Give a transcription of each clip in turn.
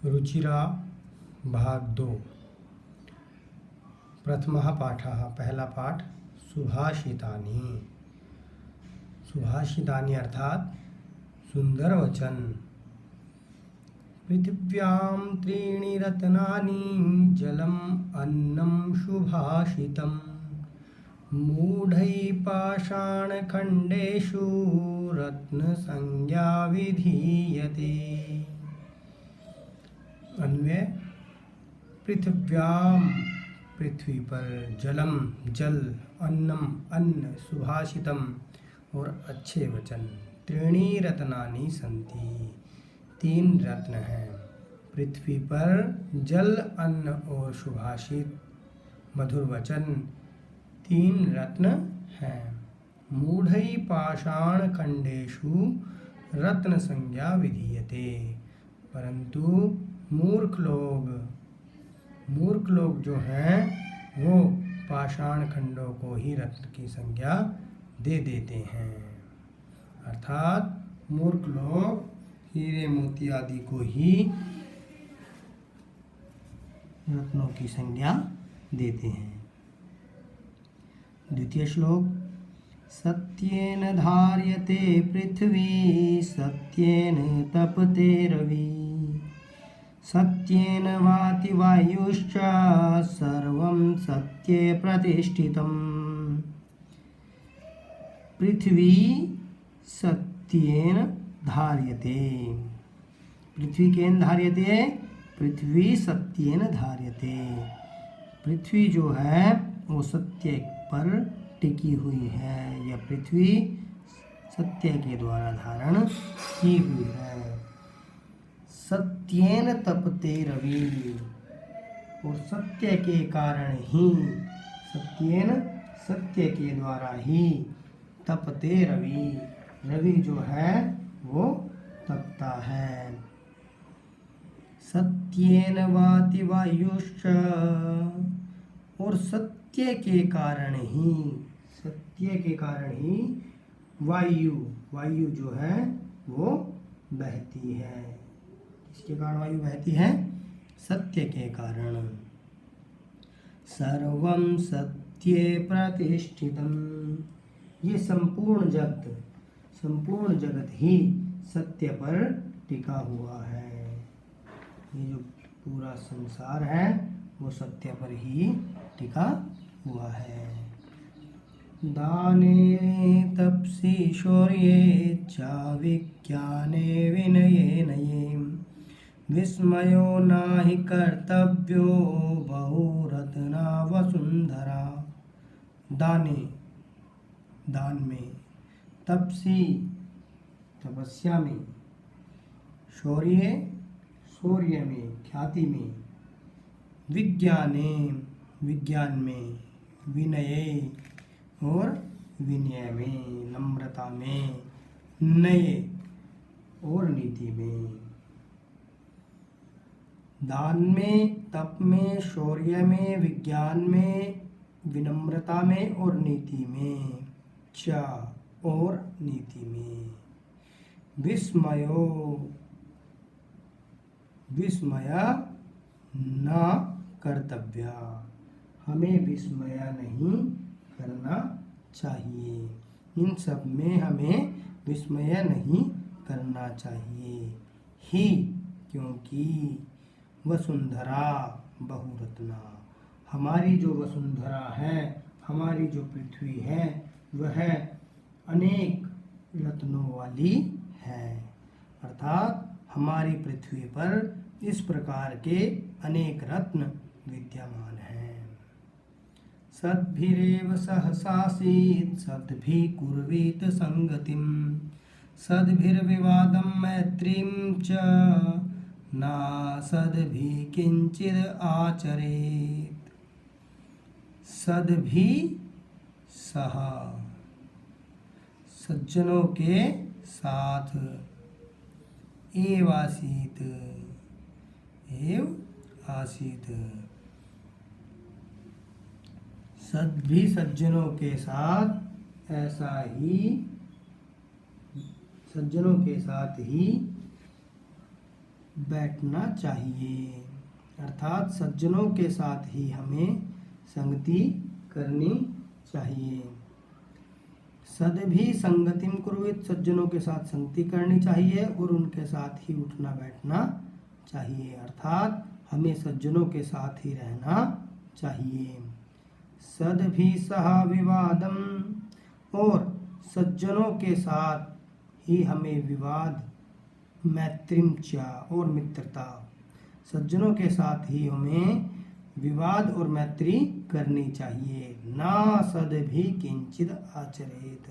रुचिरा भाग 2 प्रथमः पाठः पहला पाठ सुभाषितानि। सुभाषितानि अर्थात सुंदर वचन। पृथिव्यां त्रीणि रत्नानि जलम् अन्नं सुभाषितम् मूढैः पाषाणखण्डेषु रत्नसंज्ञा विधीयते। अन्वय। पृथिव्याम पृथ्वी पर, जलम जल, अन्नम अन्न, सुभाषितम और अच्छे वचन। त्रीणि रत्नानि सन्ति तीन रत्न हैं। पृथ्वी पर जल, अन्न और सुभाषित मधुर वचन तीन रत्न हैं। मूढ़ै पाषाण खंडेषु रत्न संज्ञा विधीयते। परंतु मूर्ख लोग जो हैं वो पाषाण खंडों को ही रत्न की संज्ञा दे देते हैं। अर्थात मूर्ख लोग हीरे मोती आदि को ही रत्नों की संज्ञा देते हैं। द्वितीय श्लोक। सत्येन धार्यते पृथ्वी सत्येन तपते रवि सत्येन वाति वायुश्च सर्वं सत्ये प्रतिष्ठितम्। पृथ्वी सत्येन धार्यते। पृथ्वी केन धार्यते? पृथ्वी सत्येन धार्यते। पृथ्वी जो है वो सत्य पर टिकी हुई है। यह पृथ्वी सत्य के द्वारा धारण की हुई है। सत्येन तपते रवि। और सत्य के कारण ही, सत्येन सत्य के द्वारा ही तपते रवि। रवि जो है वो तपता है। सत्येन वाति वायुश्च। और सत्य के कारण ही वायु जो है वो बहती है। किसके कारण वायु बहती है? सत्य के कारण। सर्वं सत्ये प्रतिष्ठितम्। ये संपूर्ण जगत ही सत्य पर टिका हुआ है। ये जो पूरा संसार है वो सत्य पर ही टिका हुआ है। दाने तपसि शौर्ये च विज्ञाने विनये नये विस्मयो नाहि कर्तव्यो बहुरत्ना वसुंधरा। दान में, तपसी तपस्या में, शौर्य में ख्याति में, विज्ञान में, विनये और विनय में, नम्रता में, नये और नीति में। दान में, तप में, शौर्य में, विज्ञान में, विनम्रता में और नीति में, और नीति में। विस्मय न कर्तव्य। हमें विस्मय नहीं करना चाहिए। इन सब में हमें विस्मय नहीं करना चाहिए ही, क्योंकि वसुंधरा बहुरत्ना। हमारी जो वसुंधरा है, हमारी जो पृथ्वी है, वह अनेक रत्नों वाली है। अर्थात हमारी पृथ्वी पर इस प्रकार के अनेक रत्न विद्यमान हैं। सद्भिरेव सहसासीत् सद्भिः कुर्वीत संगतिं सद्भिर्विवादं मैत्रीं च न सद्भिः किंचिद आचरेत्। सद्भिः सह, सज्जनों के साथ, एव आसीत। सद्भिः सज्जनों के साथ ऐसा ही सज्जनों के साथ ही बैठना चाहिए। अर्थात सज्जनों के साथ ही हमें संगति करनी चाहिए। सद्भि संगतिम कुर्वित, सज्जनों के साथ संगति करनी चाहिए और उनके साथ ही उठना बैठना चाहिए। अर्थात हमें सज्जनों के साथ ही रहना चाहिए। सद्भि सह विवादम, और सज्जनों के साथ ही हमें विवाद, मैत्रीम च, और मित्रता, सज्जनों के साथ ही हमें विवाद और मैत्री करनी चाहिए। ना सद्भि किंचिद आचरेत,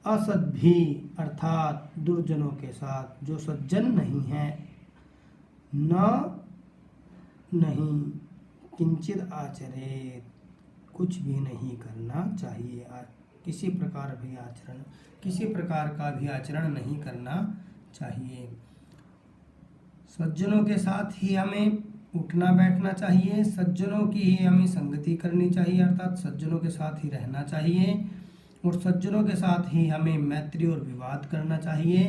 असद्भि अर्थात दुर्जनों के साथ, जो सज्जन नहीं है, नहीं किंचित आचरेत, कुछ भी नहीं करना चाहिए। किसी प्रकार का भी आचरण नहीं करना चाहिए। सज्जनों के साथ ही हमें उठना बैठना चाहिए, सज्जनों की ही हमें संगति करनी चाहिए, अर्थात सज्जनों के साथ ही रहना चाहिए, और सज्जनों के साथ ही हमें मैत्री और विवाद करना चाहिए,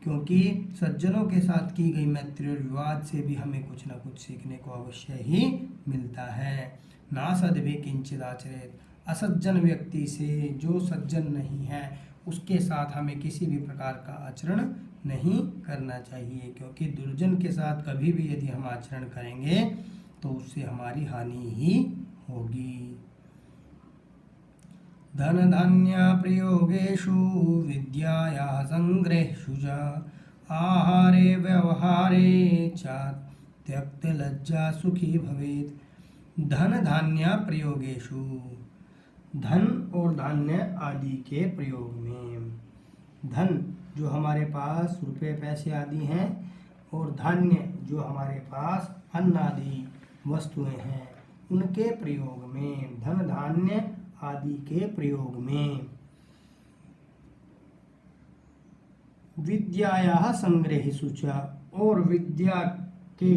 क्योंकि सज्जनों के साथ की गई मैत्री और विवाद से भी हमें कुछ ना कुछ सीखने को अवश्य ही मिलता है। ना सद्भि किंचिद आचरेत, असज्जन व्यक्ति से, जो सज्जन नहीं है, उसके साथ हमें किसी भी प्रकार का आचरण नहीं करना चाहिए, क्योंकि दुर्जन के साथ कभी भी यदि हम आचरण करेंगे तो उससे हमारी हानि ही होगी। धन धान्य प्रयोगेषु विद्यायाः संग्रहेषु च आहारे व्यवहारे च त्यक्त लज्जा सुखी भवेत्। धन धान्य प्रयोगेषु, धन और धान्य आदि के प्रयोग में, धन जो हमारे पास रुपए पैसे आदि हैं, और धान्य जो हमारे पास अन्न आदि वस्तुएं हैं, उनके प्रयोग में, धन धान्य आदि के प्रयोग में, विद्यायाः संग्रहेषु च, और विद्या के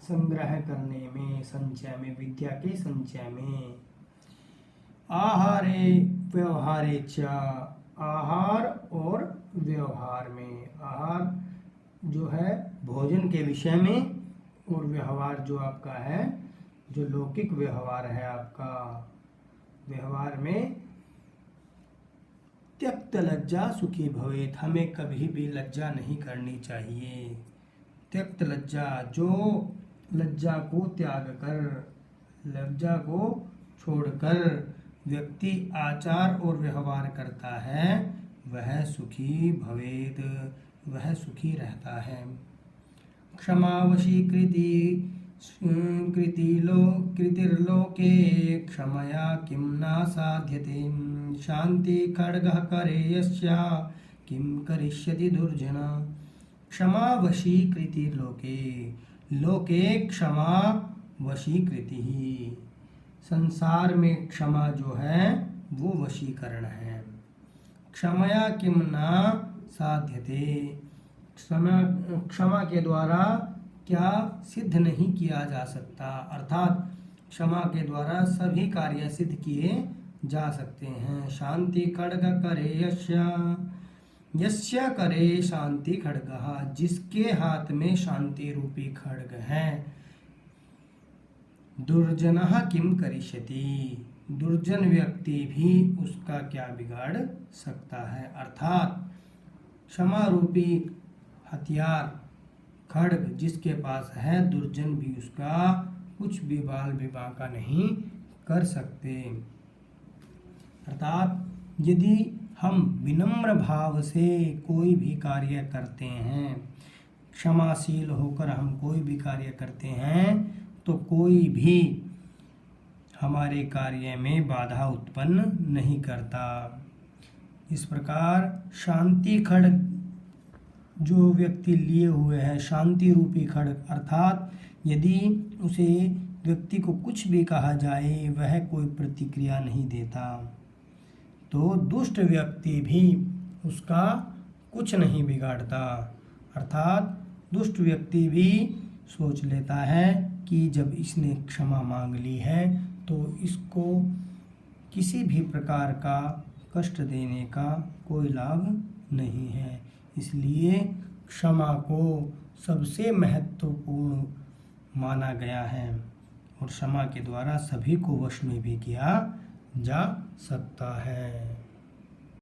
संग्रह करने में, संचय में, विद्या के संचय में, आहारे व्यवहारे च, आहार और व्यवहार में, आहार जो है भोजन के विषय में, और व्यवहार जो आपका है, जो लौकिक व्यवहार है आपका, व्यवहार में त्यक्त लज्जा सुखी भवेत्, हमें कभी भी लज्जा नहीं करनी चाहिए। त्यक्त लज्जा, जो लज्जा को त्याग कर, लज्जा को छोड़कर व्यक्ति आचार और व्यवहार करता है, वह सुखी भवेत्, वह सुखी रहता है। क्षमावशी कृतिर्लोके क्षमया किं न साध्यते, शांति खड्गः करे यस्य किं करिष्यति दुर्जन। क्षमावशी कृतिर्लोके, लोके क्षमा वशीकृति, संसार में क्षमा जो है वो वशीकरण है। क्षमया किम न साध्यते, क्षमा के द्वारा क्या सिद्ध नहीं किया जा सकता, अर्थात क्षमा के द्वारा सभी कार्य सिद्ध किए जा सकते हैं। शांति खड्ग करे यस्य करे शांति खड्गः, जिसके हाथ में शांति रूपी खड्ग है। दुर्जनः किम करिष्यति, दुर्जन व्यक्ति भी उसका क्या बिगाड़ सकता है, अर्थात क्षमा रूपी हथियार खड्ग जिसके पास है, दुर्जन भी उसका कुछ भी बाल भी बांका नहीं कर सकते। अर्थात यदि हम विनम्र भाव से कोई भी कार्य करते हैं, क्षमाशील होकर हम कोई भी कार्य करते हैं, तो कोई भी हमारे कार्य में बाधा उत्पन्न नहीं करता। इस प्रकार शांति खड्ग जो व्यक्ति लिए हुए है, शांति रूपी खड्ग, अर्थात यदि उसे व्यक्ति को कुछ भी कहा जाए वह कोई प्रतिक्रिया नहीं देता, तो दुष्ट व्यक्ति भी उसका कुछ नहीं बिगाड़ता। अर्थात दुष्ट व्यक्ति भी सोच लेता है कि जब इसने क्षमा मांग ली है तो इसको किसी भी प्रकार का कष्ट देने का कोई लाभ नहीं है, इसलिए क्षमा को सबसे महत्वपूर्ण माना गया है और क्षमा के द्वारा सभी को वश में भी किया जा सकता है।